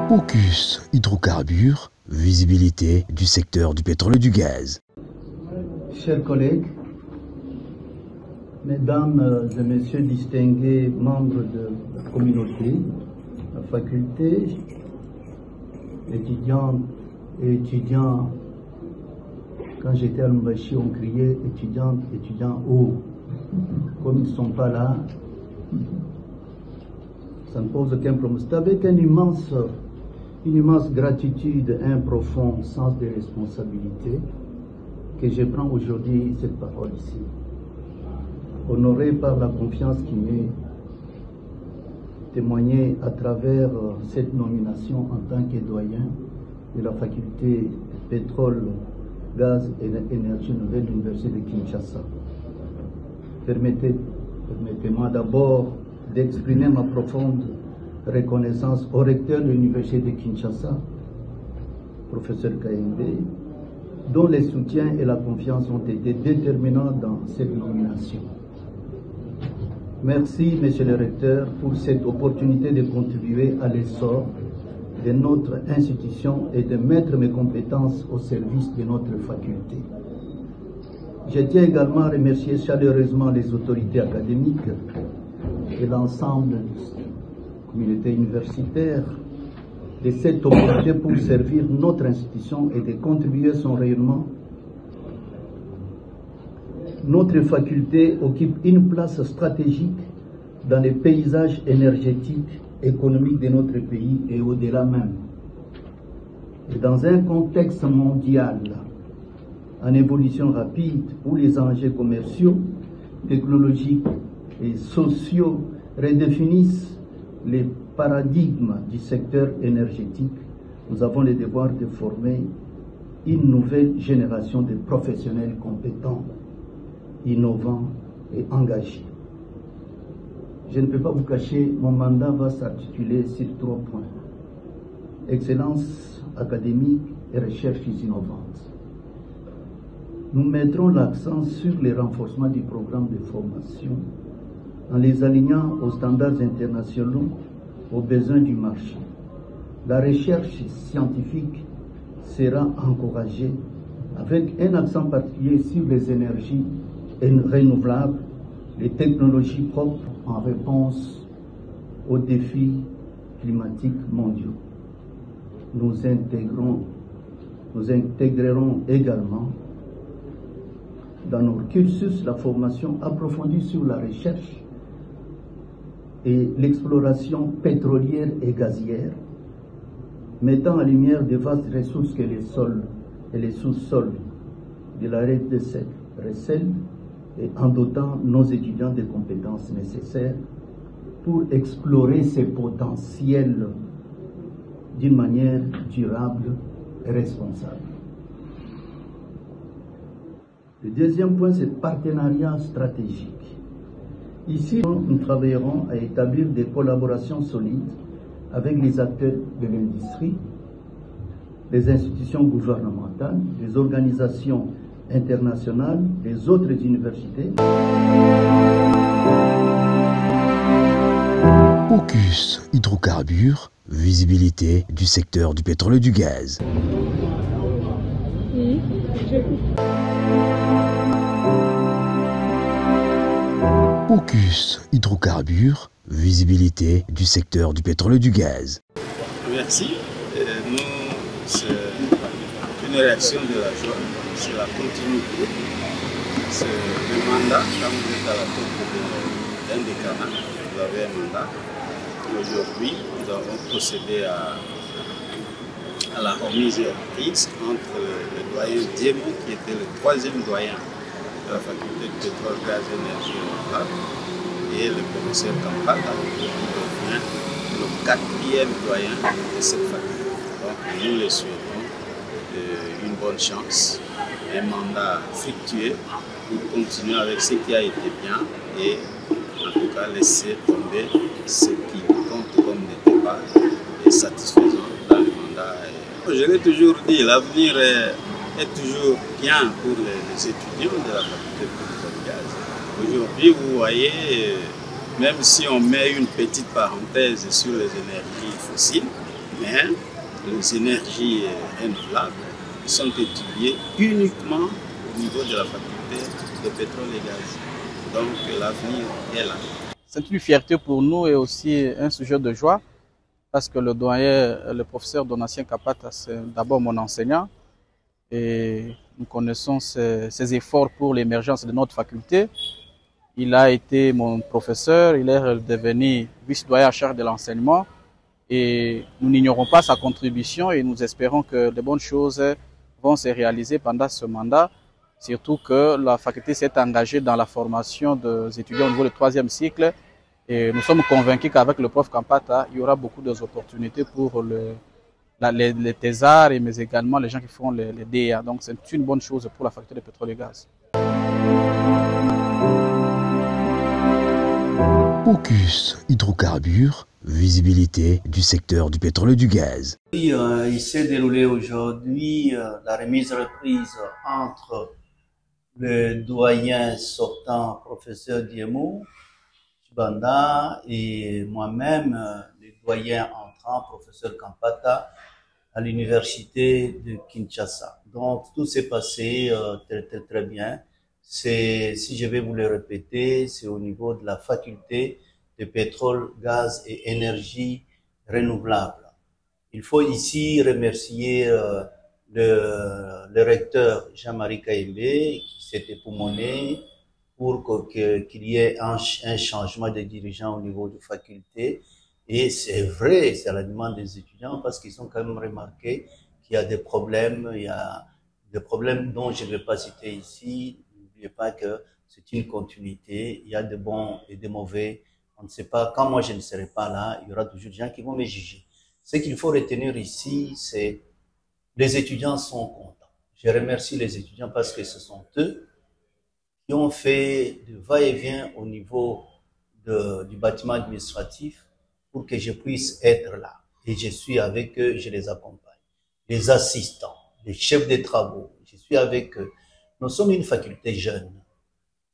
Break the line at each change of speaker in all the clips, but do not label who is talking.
Focus hydrocarbures, visibilité du secteur du pétrole et du gaz.
Chers collègues, mesdames et messieurs distingués membres de la communauté, la faculté, étudiantes et étudiants, quand j'étais à l'Umbashi, on criait étudiantes, étudiants haut. Comme ils ne sont pas là, ça ne pose aucun problème. C'est avec une immense gratitude, un profond sens de responsabilité que je prends aujourd'hui cette parole ici. Honoré par la confiance qui m'est témoignée à travers cette nomination en tant que doyen de la faculté pétrole, gaz et énergie nouvelle de l'Université de Kinshasa. Permettez-moi d'abord d'exprimer ma profonde reconnaissance au recteur de l'Université de Kinshasa, professeur Kayembe, dont les soutiens et la confiance ont été déterminants dans cette nomination. Merci, monsieur le recteur, pour cette opportunité de contribuer à l'essor de notre institution et de mettre mes compétences au service de notre faculté. Je tiens également à remercier chaleureusement les autorités académiques et l'ensemble de la communauté universitaire de cette opportunité pour servir notre institution et de contribuer à son rayonnement. Notre faculté occupe une place stratégique dans les paysages énergétiques, économiques de notre pays et au-delà même. Et dans un contexte mondial en évolution rapide où les enjeux commerciaux, technologiques et sociaux redéfinissent les paradigmes du secteur énergétique, nous avons le devoir de former une nouvelle génération de professionnels compétents, innovants et engagés. Je ne peux pas vous cacher, mon mandat va s'articuler sur 3 points. Excellence académique et recherches innovantes. Nous mettrons l'accent sur le renforcement du programme de formation en les alignant aux standards internationaux, aux besoins du marché. La recherche scientifique sera encouragée avec un accent particulier sur les énergies renouvelables, les technologies propres en réponse aux défis climatiques mondiaux. Nous intégrerons également dans nos cursus la formation approfondie sur la recherche et l'exploration pétrolière et gazière, mettant en lumière des vastes ressources que les sols et les sous-sols de la RDC recèlent et en dotant nos étudiants des compétences nécessaires pour explorer ces potentiels d'une manière durable et responsable. Le deuxième point, c'est le partenariat stratégique. Ici, nous travaillerons à établir des collaborations solides avec les acteurs de l'industrie, les institutions gouvernementales, les organisations internationales, les autres universités.
Focus hydrocarbures, visibilité du secteur du pétrole et du gaz. Focus hydrocarbures, visibilité du secteur du pétrole et du gaz.
Merci. Nous, c'est une réaction de la joie, c'est la continuité. C'est le mandat, quand vous êtes à la tête d'un des canaux, vous avez un mandat. Aujourd'hui, nous avons procédé à la remise et reprise entre le doyen Diemo, qui était le 3e doyen de la faculté de pétrole, gaz et énergie renouvelable, et le professeur Kampala, qui devient le 4e doyen de cette faculté. Donc nous les souhaitons une bonne chance, un mandat fructueux pour continuer avec ce qui a été bien et en tout cas laisser tomber ce qui compte comme n'était pas satisfaisant dans le mandat. Je l'ai toujours dit, l'avenir est toujours bien pour les étudiants de la faculté de pétrole et gaz. Aujourd'hui, vous voyez, même si on met une petite parenthèse sur les énergies fossiles, mais les énergies renouvelables sont étudiées uniquement au niveau de la faculté de pétrole et gaz. Donc l'avenir est là.
C'est une fierté pour nous et aussi un sujet de joie parce que le doyen, le professeur Donatien Kapata, c'est d'abord mon enseignant et nous connaissons ses efforts pour l'émergence de notre faculté. Il a été mon professeur, il est devenu vice-doyen en charge de l'enseignement et nous n'ignorons pas sa contribution et nous espérons que de bonnes choses vont se réaliser pendant ce mandat, surtout que la faculté s'est engagée dans la formation des étudiants au niveau du 3e cycle et nous sommes convaincus qu'avec le prof Kampata, il y aura beaucoup d'opportunités pour les thésards mais également les gens qui feront les DEA. Donc c'est une bonne chose pour la faculté de pétrole et gaz.
Focus hydrocarbures, visibilité du secteur du pétrole et du gaz.
Il s'est déroulé aujourd'hui la remise-reprise entre le doyen sortant, professeur Diemou, Chibanda, et moi-même, le doyen entrant, professeur Kampata, à l'université de Kinshasa. Donc tout s'est passé très bien. Si je vais vous le répéter, c'est au niveau de la faculté de pétrole, gaz et énergie renouvelable. Il faut ici remercier le recteur Jean-Marie Kaïmbe qui s'est époumoné pour qu'il y ait un changement de dirigeant au niveau de la faculté. Et c'est vrai, c'est à la demande des étudiants parce qu'ils ont quand même remarqué qu'il y a des problèmes, il y a des problèmes dont je ne vais pas citer ici. N'oubliez pas que c'est une continuité, il y a des bons et des mauvais. On ne sait pas, quand moi je ne serai pas là, il y aura toujours des gens qui vont me juger. Ce qu'il faut retenir ici, c'est les étudiants sont contents. Je remercie les étudiants parce que ce sont eux qui ont fait du va-et-vient au niveau du bâtiment administratif pour que je puisse être là. Et je suis avec eux, je les accompagne. Les assistants, les chefs des travaux, je suis avec eux. Nous sommes une faculté jeune.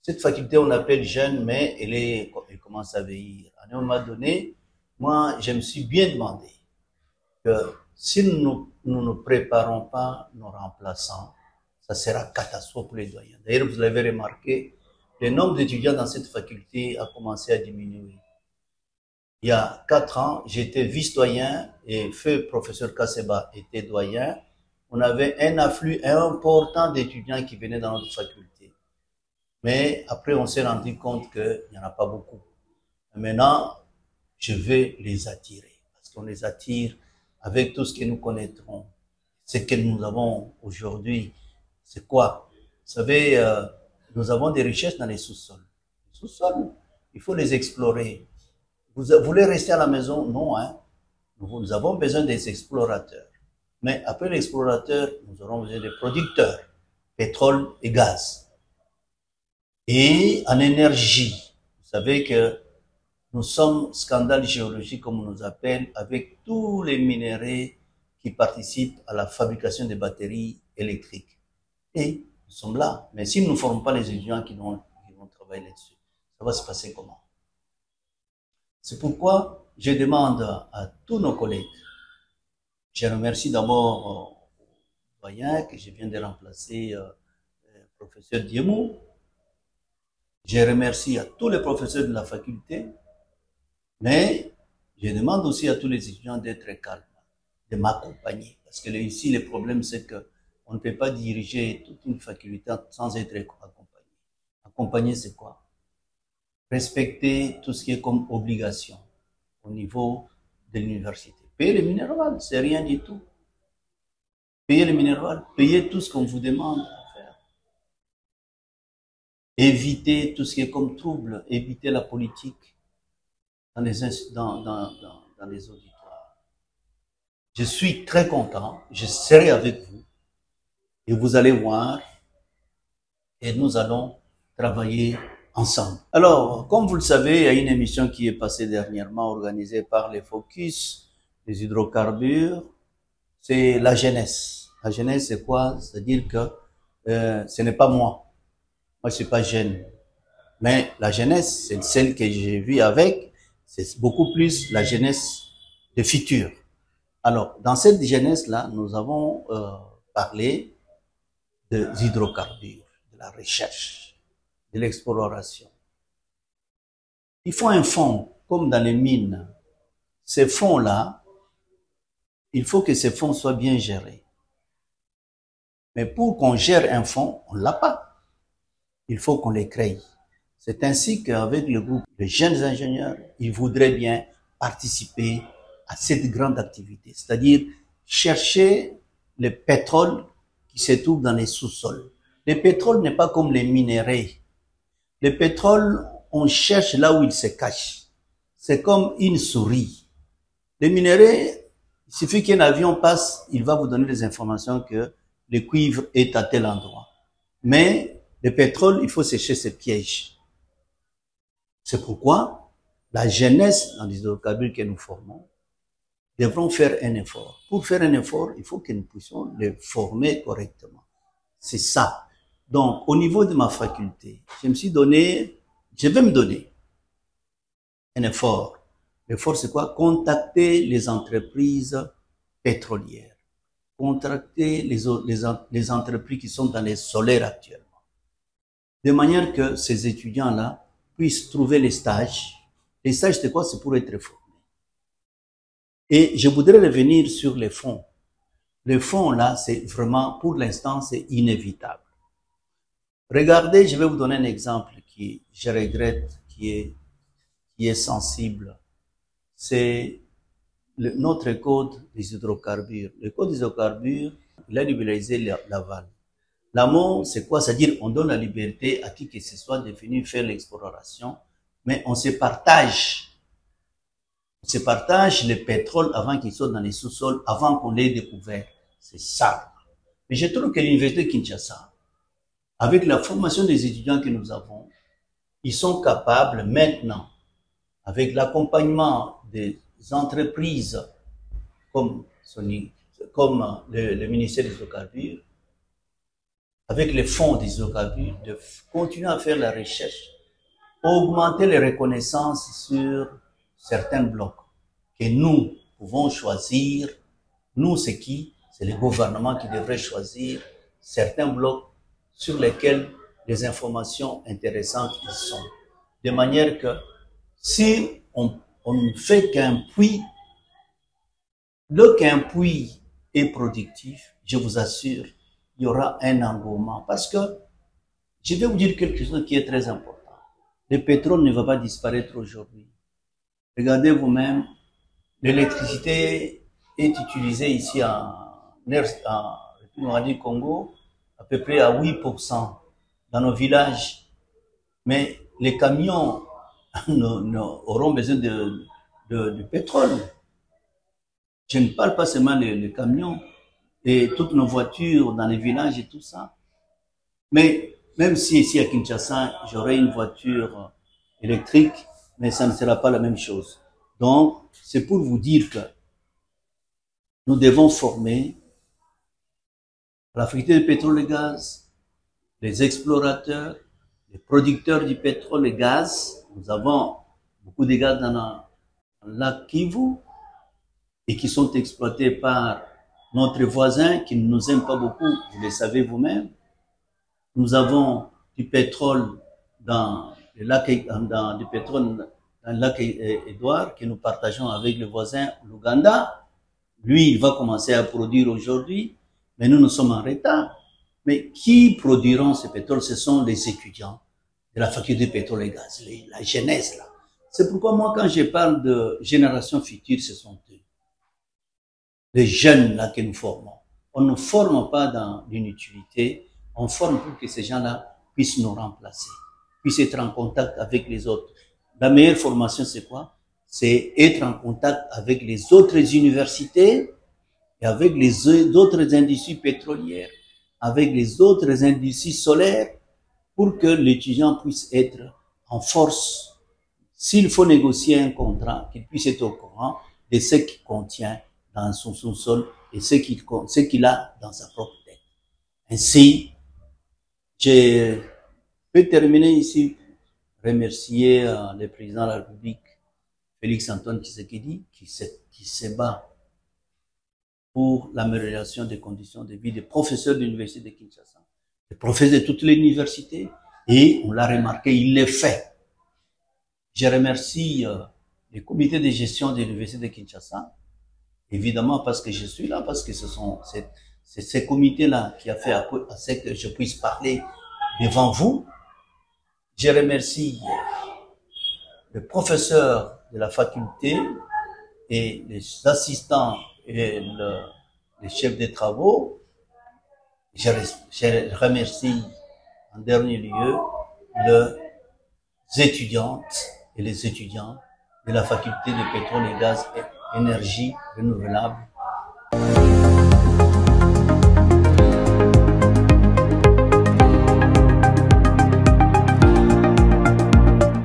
Cette faculté, on l'appelle jeune, mais elle commence à vieillir. À un moment donné, moi, je me suis bien demandé que si nous ne préparons pas nos remplaçants, ça sera catastrophe pour les doyens. D'ailleurs, vous l'avez remarqué, le nombre d'étudiants dans cette faculté a commencé à diminuer. Il y a 4 ans, j'étais vice-doyen et feu professeur Kasseba était doyen. On avait un afflux important d'étudiants qui venaient dans notre faculté. Mais après, on s'est rendu compte qu'il n'y en a pas beaucoup. Maintenant, je vais les attirer. Parce qu'on les attire avec tout ce que nous connaîtrons. Ce que nous avons aujourd'hui, c'est quoi? Vous savez, nous avons des richesses dans les sous-sols. Les sous-sols, il faut les explorer. Vous voulez rester à la maison? Non, hein. Nous avons besoin des explorateurs. Mais après l'explorateur, nous aurons besoin des producteurs, pétrole et gaz. Et en énergie, vous savez que nous sommes scandale géologique, comme on nous appelle, avec tous les minéraux qui participent à la fabrication des batteries électriques. Et nous sommes là. Mais si nous ne formons pas les étudiants qui vont travailler là-dessus, ça va se passer comment? C'est pourquoi je demande à tous nos collègues, je remercie d'abord le doyen que je viens de remplacer, le professeur Diemou. Je remercie à tous les professeurs de la faculté, mais je demande aussi à tous les étudiants d'être calmes, de m'accompagner. Parce que ici, le problème, c'est qu'on ne peut pas diriger toute une faculté sans être accompagné. Accompagner, c'est quoi? Respecter tout ce qui est comme obligation au niveau de l'université. Payer les minéral, c'est rien du tout. Payer les minéral, payer tout ce qu'on vous demande à faire. Éviter tout ce qui est comme trouble, éviter la politique dans les auditoires. Je suis très content, je serai avec vous et vous allez voir et nous allons travailler ensemble. Alors, comme vous le savez, il y a une émission qui est passée dernièrement organisée par les Focus, les hydrocarbures, c'est la jeunesse. La jeunesse, c'est quoi? C'est-à-dire que ce n'est pas moi. Moi, je suis pas jeune. Mais la jeunesse, c'est celle que j'ai vue avec, c'est beaucoup plus la jeunesse de futur. Alors, dans cette jeunesse-là, nous avons parlé des hydrocarbures, de la recherche, de l'exploration. Il faut un fonds, comme dans les mines. Ces fonds-là, il faut que ces fonds soient bien gérés. Mais pour qu'on gère un fonds, on ne l'a pas. Il faut qu'on les crée. C'est ainsi qu'avec le groupe de jeunes ingénieurs, ils voudraient bien participer à cette grande activité, c'est-à-dire chercher le pétrole qui se trouve dans les sous-sols. Le pétrole n'est pas comme les minéraux. Le pétrole, on cherche là où il se cache. C'est comme une souris. Les minéraux, il suffit qu'un avion passe, il va vous donner des informations que le cuivre est à tel endroit. Mais le pétrole, il faut sécher ses pièges. C'est pourquoi la jeunesse dans les hydrocarbures que nous formons devront faire un effort. Pour faire un effort, il faut que nous puissions les former correctement. C'est ça. Donc, au niveau de ma faculté, je vais me donner un effort. L'effort, c'est quoi? Contacter les entreprises pétrolières. Contacter les entreprises qui sont dans les solaires actuellement. De manière que ces étudiants-là puissent trouver les stages. Les stages, c'est quoi? C'est pour être formés. Et je voudrais revenir sur les fonds. Les fonds, là, c'est vraiment, pour l'instant, c'est inévitable. Regardez, je vais vous donner un exemple qui, je regrette, qui est sensible. C'est notre code des hydrocarbures. Le code des hydrocarbures, il a libéralisé l'aval. L'amont, c'est quoi? C'est-à-dire, on donne la liberté à qui que ce soit de venir faire l'exploration, mais on se partage. On se partage le pétrole avant qu'il soit dans les sous-sols, avant qu'on l'ait découvert. C'est ça. Mais je trouve que l'université de Kinshasa, avec la formation des étudiants que nous avons, ils sont capables maintenant, avec l'accompagnement des entreprises comme le ministère des hydrocarbures, avec les fonds des hydrocarbures, de continuer à faire la recherche, augmenter les reconnaissances sur certains blocs que nous pouvons choisir. Nous, c'est qui? C'est le gouvernement qui devrait choisir certains blocs sur lesquels les informations intéressantes y sont. De manière que si on ne fait qu'un puits, lorsqu'un puits est productif, je vous assure, il y aura un engouement. Parce que, je vais vous dire quelque chose qui est très important. Le pétrole ne va pas disparaître aujourd'hui. Regardez vous-même, l'électricité est utilisée ici en République du Congo, à peu près à 8% dans nos villages. Mais les camions auront besoin de pétrole. Je ne parle pas seulement des camions et toutes nos voitures dans les villages et tout ça. Mais même si ici à Kinshasa, j'aurai une voiture électrique, mais ça ne sera pas la même chose. Donc, c'est pour vous dire que nous devons former la faculté de pétrole et gaz, les explorateurs, les producteurs du pétrole et gaz. Nous avons beaucoup de gaz dans le lac Kivu et qui sont exploités par notre voisin qui ne nous aime pas beaucoup, vous le savez vous-même. Nous avons du pétrole dans le lac, dans le lac Édouard que nous partageons avec le voisin l'Ouganda. Lui, il va commencer à produire aujourd'hui, mais nous sommes en retard. Mais qui produiront ce pétrole? Ce sont les étudiants de la faculté de pétrole et gaz, la jeunesse là. C'est pourquoi moi, quand je parle de génération future, ce sont eux. Les jeunes là que nous formons. On ne forme pas dans l'inutilité, on forme pour que ces gens-là puissent nous remplacer, puissent être en contact avec les autres. La meilleure formation, c'est quoi? C'est être en contact avec les autres universités et avec les autres industries pétrolières, avec les autres industries solaires, pour que l'étudiant puisse être en force. S'il faut négocier un contrat, qu'il puisse être au courant de ce qu'il contient dans son sous-sol
et ce qu'il a dans sa propre tête. Ainsi, je peux terminer ici, remercier le président de la République, Félix Antoine Tshisekedi, qui se bat pour l'amélioration des conditions de vie des professeurs de l'université de Kinshasa, des professeurs de toutes les universités, et on l'a remarqué, il le fait. Je remercie le comité de gestion de l'université de Kinshasa, évidemment parce que je suis là, parce que c'est ce comité-là qui a fait à ce que je puisse parler devant vous. Je remercie le professeur de la faculté et les assistants et les chefs de travaux. Je remercie en dernier lieu les étudiantes et les étudiants de la faculté de pétrole et gaz et énergie renouvelable